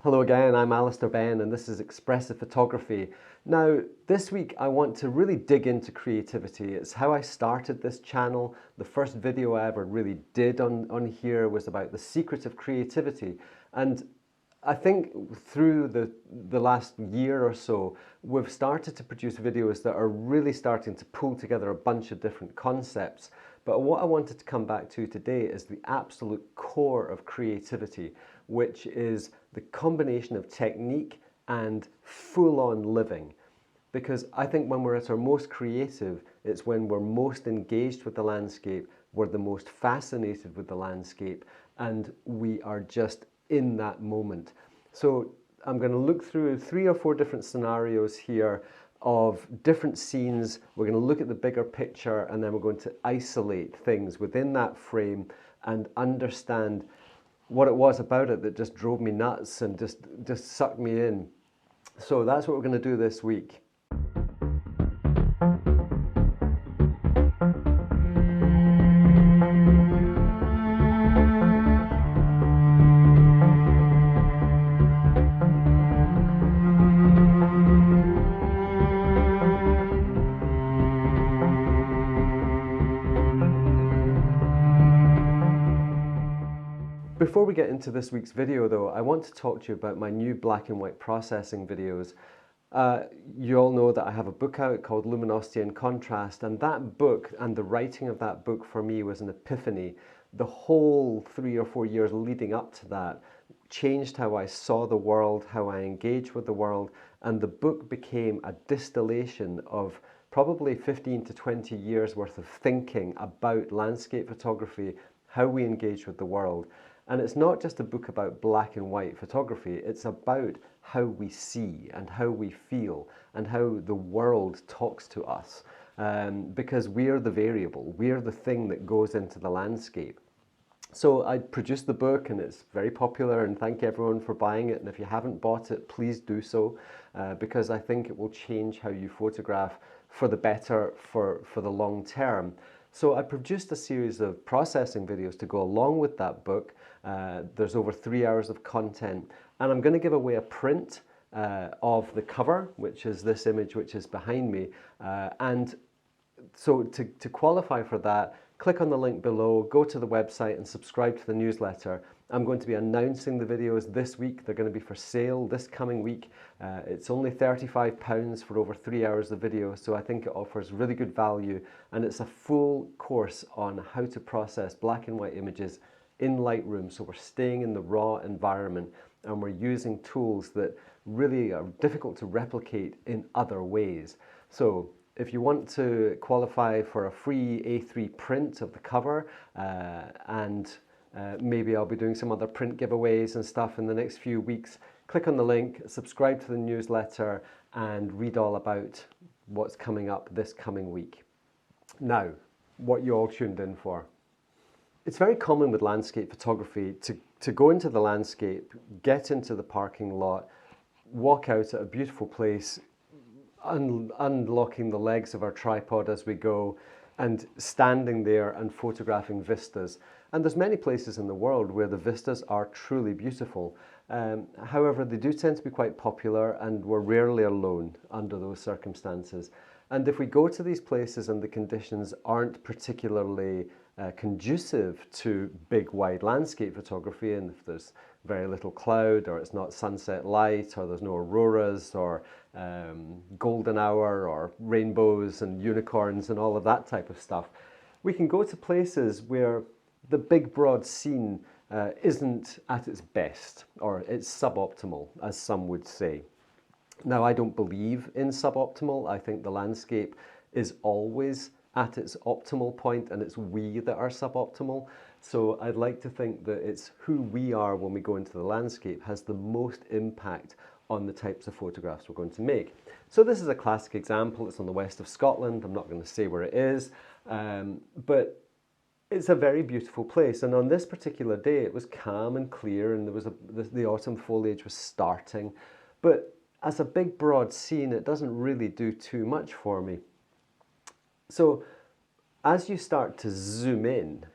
Hello again, I'm Alister Benn and this is Expressive Photography. Now, this week I want to really dig into creativity. It's how I started this channel. The first video I ever really did on here was about the secret of creativity. And I think through the last year or so, we've started to produce videos that are really starting to pull together a bunch of different concepts. But what I wanted to come back to today is the absolute core of creativity, which is the combination of technique and full-on living. Because I think when we're at our most creative, it's when we're most engaged with the landscape, we're the most fascinated with the landscape, and we are just in that moment. So I'm going to look through 3 or 4 different scenarios here of different scenes. We're going to look at the bigger picture, and then we're going to isolate things within that frame and understand what it was about it that just drove me nuts and just sucked me in. So that's what we're going to do this week. Before we get into this week's video though, I want to talk to you about my new black and white processing videos. You all know that I have a book out called Luminosity and Contrast, and that book and the writing of that book for me was an epiphany. The whole 3 or 4 years leading up to that changed how I saw the world, how I engaged with the world, and the book became a distillation of probably 15 to 20 years worth of thinking about landscape photography, how we engage with the world. And it's not just a book about black and white photography, it's about how we see and how we feel and how the world talks to us. Because we're the variable, we're the thing that goes into the landscape. So I produced the book and it's very popular, and thank everyone for buying it. And if you haven't bought it, please do so, because I think it will change how you photograph for the better for the long term. So I produced a series of processing videos to go along with that book. There's over 3 hours of content, and I'm going to give away a print of the cover, which is this image which is behind me. And so to qualify for that, click on the link below, go to the website and subscribe to the newsletter. I'm going to be announcing the videos this week. They're going to be for sale this coming week. It's only £35 for over 3 hours of video, so I think it offers really good value, and it's a full course on how to process black and white images in Lightroom. So we're staying in the raw environment and we're using tools that really are difficult to replicate in other ways. So if you want to qualify for a free A3 print of the cover, maybe I'll be doing some other print giveaways and stuff in the next few weeks, click on the link, subscribe to the newsletter, and read all about what's coming up this coming week. Now, what you all tuned in for. It's very common with landscape photography to go into the landscape, get into the parking lot, walk out at a beautiful place, unlocking the legs of our tripod as we go, and standing there and photographing vistas. And there's many places in the world where the vistas are truly beautiful. However, they do tend to be quite popular, and we're rarely alone under those circumstances. And if we go to these places and the conditions aren't particularly conducive to big wide landscape photography, and if there's very little cloud, or it's not sunset light, or there's no auroras, or golden hour, or rainbows and unicorns and all of that type of stuff, we can go to places where the big broad scene isn't at its best, or it's suboptimal, as some would say. Now, I don't believe in suboptimal. I think the landscape is always at its optimal point, and it's we that are suboptimal. So I'd like to think that it's who we are when we go into the landscape has the most impact on the types of photographs we're going to make. So this is a classic example. It's on the west of Scotland. I'm not going to say where it is, but it's a very beautiful place. And on this particular day, it was calm and clear, and there was the autumn foliage was starting. But as a big broad scene, it doesn't really do too much for me. So as you start to zoom in,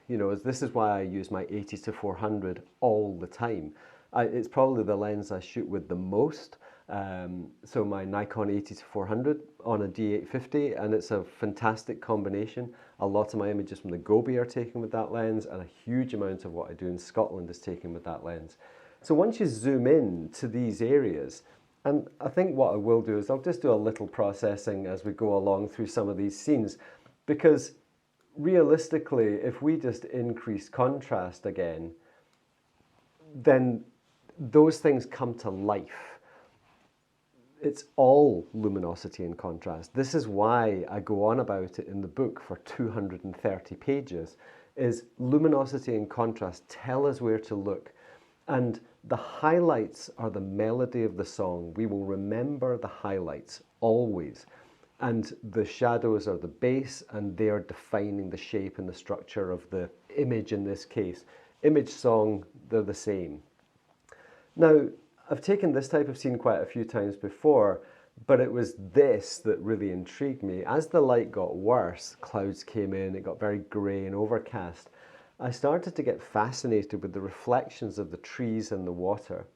this is why I use my 80 to 400 all the time. It's probably the lens I shoot with the most. So my Nikon 80-400 on a D850, and it's a fantastic combination. A lot of my images from the Gobi are taken with that lens, and a huge amount of what I do in Scotland is taken with that lens. So once you zoom in to these areas, and I think what I will do is I'll just do a little processing as we go along through some of these scenes, because realistically, if we just increase contrast again, then those things come to life. It's all luminosity and contrast. This is why I go on about it in the book for 230 pages, is luminosity and contrast tell us where to look. And the highlights are the melody of the song. We will remember the highlights always. And the shadows are the base, and they are defining the shape and the structure of the image in this case. Image, song, they're the same. Now, I've taken this type of scene quite a few times before, but it was this that really intrigued me. As the light got worse, clouds came in, it got very grey and overcast, I started to get fascinated with the reflections of the trees and the water.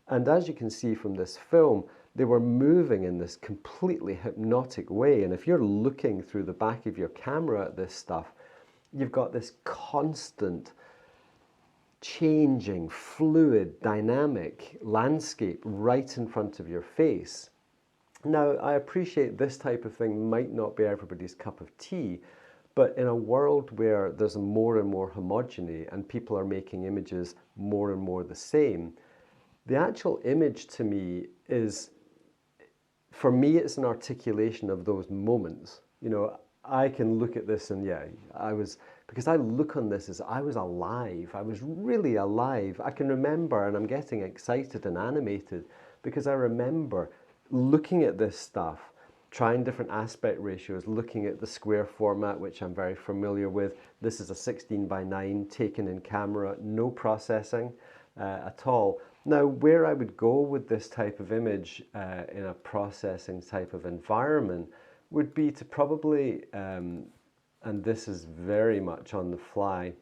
And as you can see from this film, they were moving in this completely hypnotic way. And if you're looking through the back of your camera at this stuff, you've got this constant changing, fluid, dynamic landscape right in front of your face. Now, I appreciate this type of thing might not be everybody's cup of tea, but in a world where there's more and more homogeny and people are making images more and more the same, the actual image to me is, for me, it's an articulation of those moments. You know, I can look at this and because I look on this as I was alive. I was really alive. I can remember, and I'm getting excited and animated because I remember looking at this stuff, trying different aspect ratios, looking at the square format, which I'm very familiar with. This is a 16:9 taken in camera, no processing at all. Now, where I would go with this type of image in a processing type of environment would be to probably, and this is very much on the fly,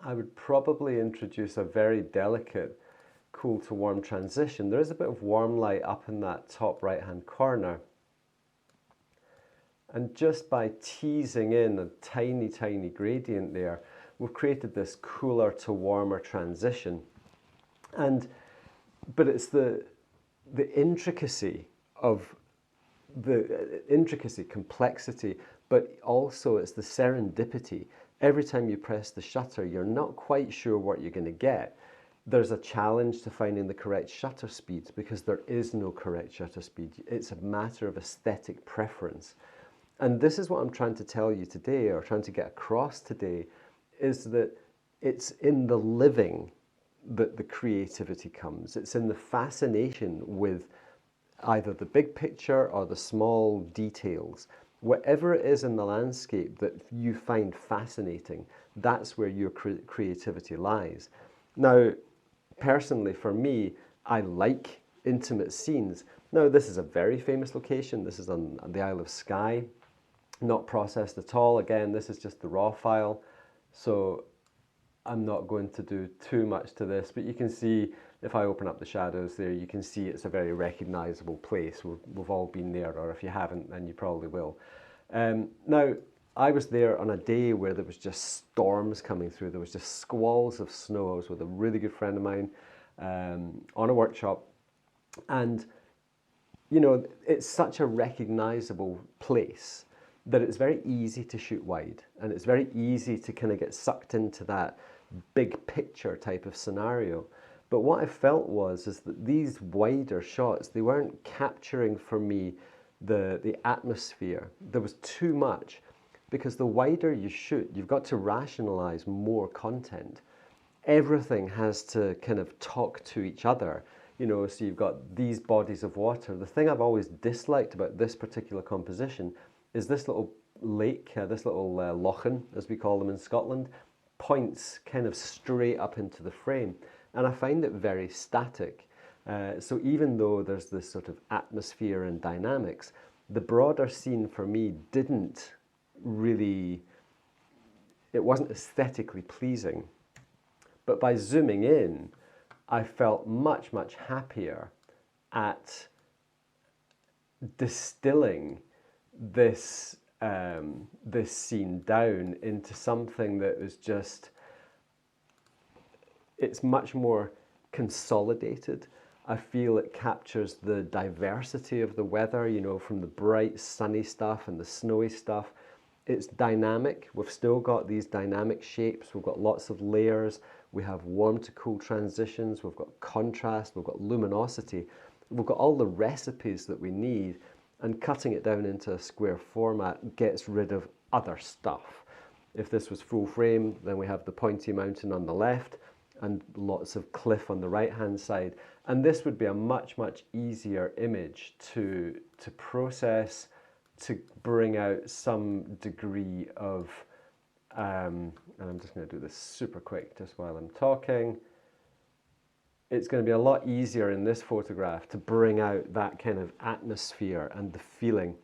I would probably introduce a very delicate cool to warm transition. There is a bit of warm light up in that top right hand corner. And just by teasing in a tiny, tiny gradient there, we've created this cooler to warmer transition. But it's the intricacy of complexity, but also it's the serendipity. Every time you press the shutter, you're not quite sure what you're going to get. There's a challenge to finding the correct shutter speed because there is no correct shutter speed. It's a matter of aesthetic preference. And this is what I'm trying to tell you today, or trying to get across today, is that it's in the living that the creativity comes. It's in the fascination with either the big picture or the small details. Whatever it is in the landscape that you find fascinating, that's where your creativity lies. Now, personally, for me, I like intimate scenes. Now, this is a very famous location. This is on the Isle of Skye, not processed at all. Again, this is just the raw file, so I'm not going to do too much to this, but you can see if I open up the shadows there, you can see it's a very recognizable place. We've all been there, or if you haven't, then you probably will. Now, I was there on a day where there was just storms coming through. There was just squalls of snow. I was with a really good friend of mine on a workshop. And, you know, it's such a recognizable place that it's very easy to shoot wide. And it's very easy to kind of get sucked into that big picture type of scenario. But what I felt is that these wider shots, they weren't capturing for me the atmosphere. There was too much. Because the wider you shoot, you've got to rationalize more content. Everything has to kind of talk to each other. You know, so you've got these bodies of water. The thing I've always disliked about this particular composition is this little lake, this little lochen, as we call them in Scotland, points kind of straight up into the frame. And I find it very static. So even though there's this sort of atmosphere and dynamics, the broader scene for me didn't really, it wasn't aesthetically pleasing. But by zooming in, I felt much, much happier at distilling this this scene down into something that was just, it's much more consolidated. I feel it captures the diversity of the weather, you know, from the bright sunny stuff and the snowy stuff. It's dynamic. We've still got these dynamic shapes. We've got lots of layers. We have warm to cool transitions. We've got contrast. We've got luminosity. We've got all the recipes that we need, and cutting it down into a square format gets rid of other stuff. If this was full frame, then we have the pointy mountain on the left and lots of cliff on the right-hand side. And this would be a much, much easier image to process, to bring out some degree of, and I'm just going to do this super quick just while I'm talking. It's going to be a lot easier in this photograph to bring out that kind of atmosphere and the feeling.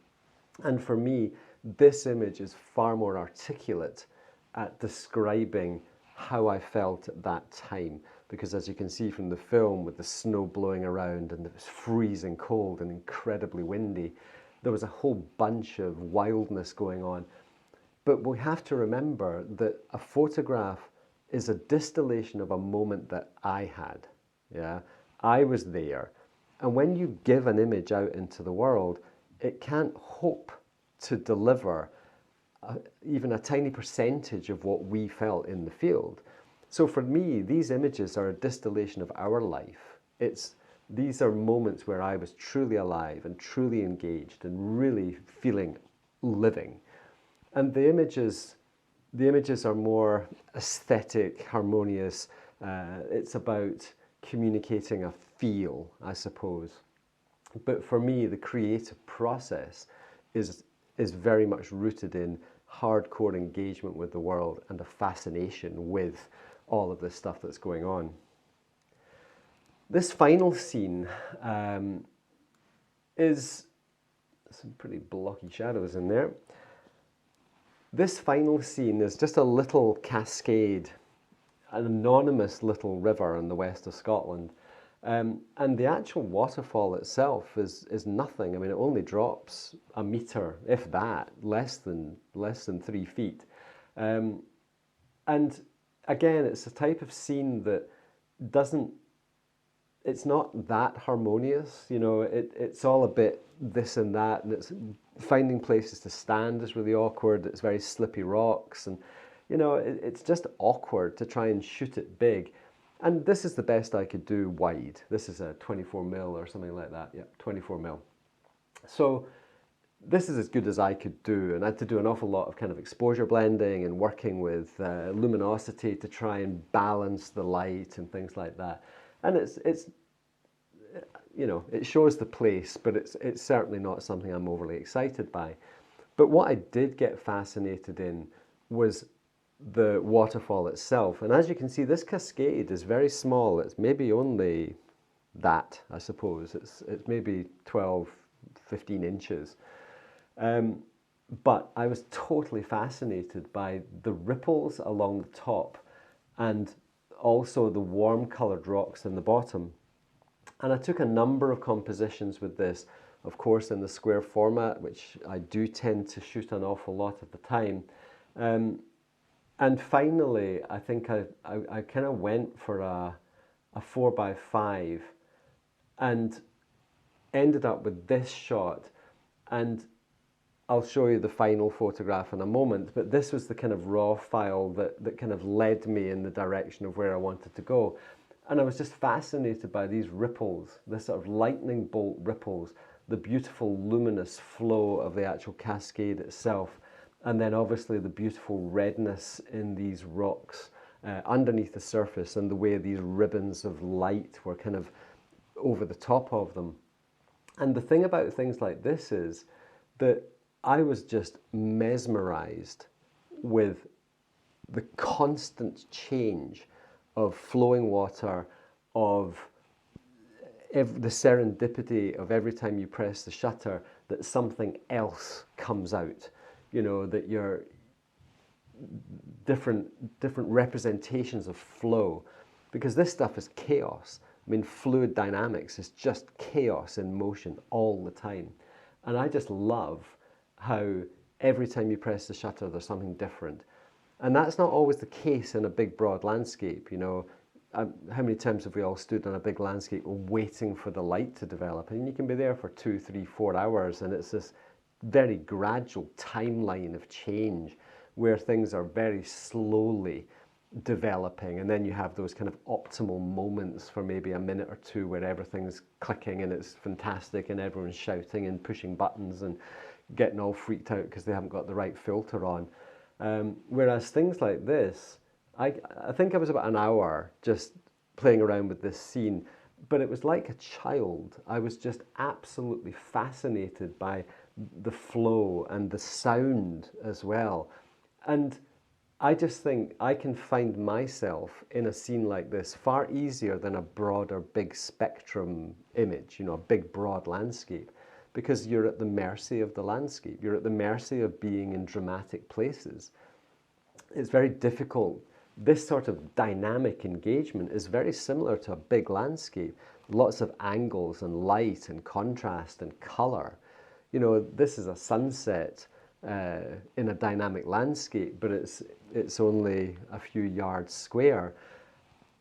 And for me, this image is far more articulate at describing how I felt at that time. Because as you can see from the film, with the snow blowing around and it was freezing cold and incredibly windy, there was a whole bunch of wildness going on. But we have to remember that a photograph is a distillation of a moment that I had. Yeah, I was there. And when you give an image out into the world, it can't hope to deliver even a tiny percentage of what we felt in the field. So for me, these images are a distillation of our life. These are moments where I was truly alive and truly engaged and really feeling living. And the images are more aesthetic, harmonious. It's about communicating a feel, I suppose. But for me, the creative process is very much rooted in hardcore engagement with the world and a fascination with all of this stuff that's going on. This final scene is some pretty blocky shadows in there. This final scene is just a little cascade, an anonymous little river in the west of Scotland. And the actual waterfall itself is nothing. I mean, it only drops a metre, if that, less than 3 feet. And again, it's a type of scene that it's not that harmonious, you know, it's all a bit this and that, and it's finding places to stand is really awkward. It's very slippy rocks, and you know, it's just awkward to try and shoot it big. And this is the best I could do wide. This is a 24mm or something like that. Yeah, 24mm. So this is as good as I could do, and I had to do an awful lot of kind of exposure blending and working with luminosity to try and balance the light and things like that. And it's you know, it shows the place, but it's certainly not something I'm overly excited by. But what I did get fascinated in was the waterfall itself. And as you can see, this cascade is very small. It's maybe only that, I suppose. It's maybe 12, 15 inches. But I was totally fascinated by the ripples along the top and also the warm coloured rocks in the bottom. And I took a number of compositions with this, of course, in the square format, which I do tend to shoot an awful lot of the time. And finally, I think I kind of went for a 4x5 and ended up with this shot. And I'll show you the final photograph in a moment, but this was the kind of raw file that kind of led me in the direction of where I wanted to go. And I was just fascinated by these ripples, this sort of lightning bolt ripples, the beautiful luminous flow of the actual cascade itself, and then obviously the beautiful redness in these rocks underneath the surface, and the way these ribbons of light were kind of over the top of them. And the thing about things like this is that I was just mesmerized with the constant change of flowing water, of the serendipity of every time you press the shutter that something else comes out, you know, that you're different representations of flow. because this stuff is chaos. I mean, fluid dynamics is just chaos in motion all the time. And I just love how every time you press the shutter, there's something different. And that's not always the case in a big, broad landscape. You know, how many times have we all stood on a big landscape waiting for the light to develop? And you can be there for 2, 3, 4 hours, and it's this very gradual timeline of change where things are very slowly developing, and then you have those kind of optimal moments for maybe a minute or two where everything's clicking and it's fantastic and everyone's shouting and pushing buttons and getting all freaked out because they haven't got the right filter on. Whereas things like this, I think I was about an hour just playing around with this scene, but it was like a child. I was just absolutely fascinated by the flow and the sound as well. And I just think I can find myself in a scene like this far easier than a broader, big spectrum image, you know, a big, broad landscape, because you're at the mercy of the landscape. You're at the mercy of being in dramatic places. It's very difficult. This sort of dynamic engagement is very similar to a big landscape. Lots of angles and light and contrast and color. You know, this is a sunset in a dynamic landscape, but it's only a few yards square.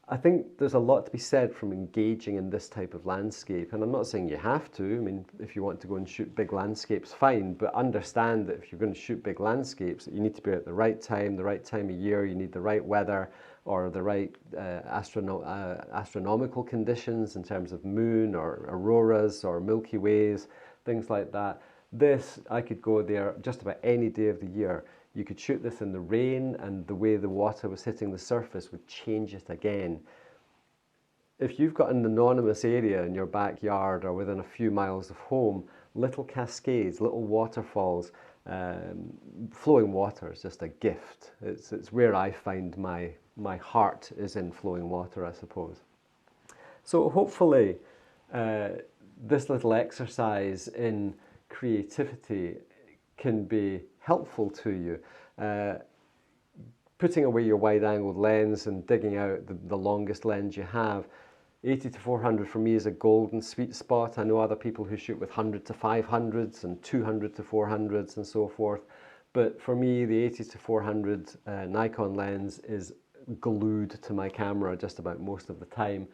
I think there's a lot to be said from engaging in this type of landscape, and I'm not saying you have to. I mean, if you want to go and shoot big landscapes, fine, but understand that if you're going to shoot big landscapes, you need to be at the right time of year, you need the right weather or the right astronomical conditions in terms of moon or auroras or Milky Ways, things like that. This, I could go there just about any day of the year. You could shoot this in the rain, and the way the water was hitting the surface would change it again. If you've got an anonymous area in your backyard or within a few miles of home, little cascades, little waterfalls, flowing water is just a gift. It's where I find my heart is in flowing water, I suppose. So hopefully this little exercise in creativity can be helpful to you. Putting away your wide-angled lens and digging out the longest lens you have, 80 to 400 for me is a golden sweet spot. I know other people who shoot with 100 to 500s and 200 to 400s and so forth, but for me the 80 to 400 Nikon lens is glued to my camera just about most of the time,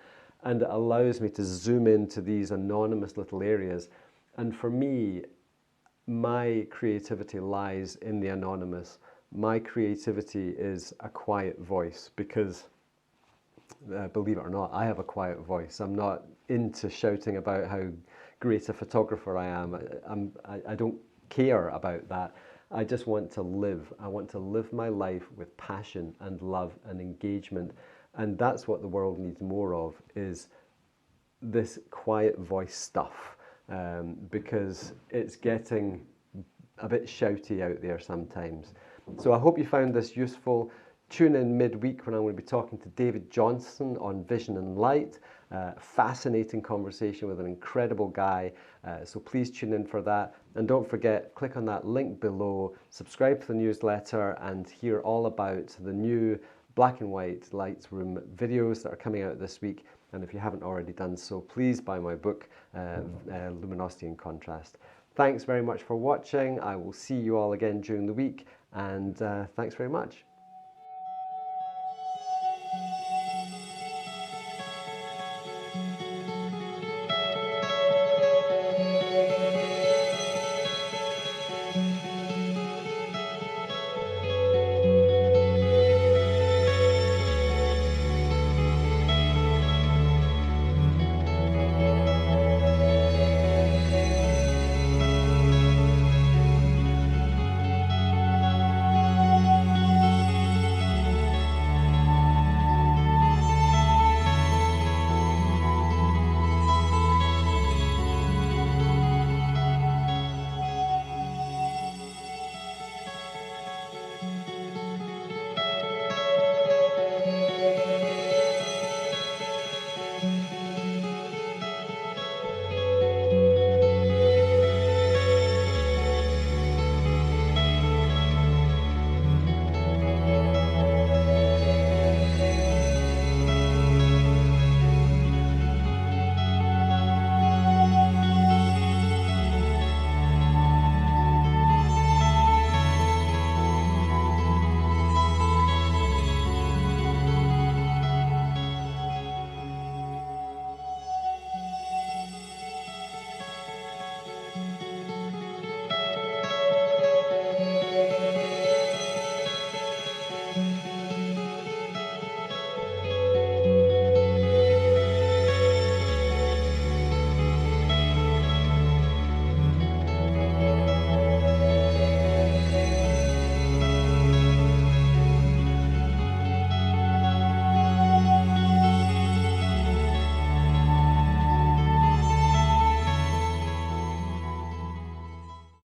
and it allows me to zoom into these anonymous little areas. And for me, my creativity lies in the anonymous. My creativity is a quiet voice because, believe it or not, I have a quiet voice. I'm not into shouting about how great a photographer I am. I don't care about that. I just want to live. I want to live my life with passion and love and engagement. And that's what the world needs more of, is this quiet voice stuff. Because it's getting a bit shouty out there sometimes. So I hope you found this useful. Tune in midweek when I'm going to be talking to David Johnson on Vision and Light. Fascinating conversation with an incredible guy. So please tune in for that. And don't forget, click on that link below, subscribe to the newsletter, and hear all about the new black and white Lightroom videos that are coming out this week. And if you haven't already done so, please buy my book, Luminosity and Contrast. Thanks very much for watching. I will see you all again during the week, and thanks very much.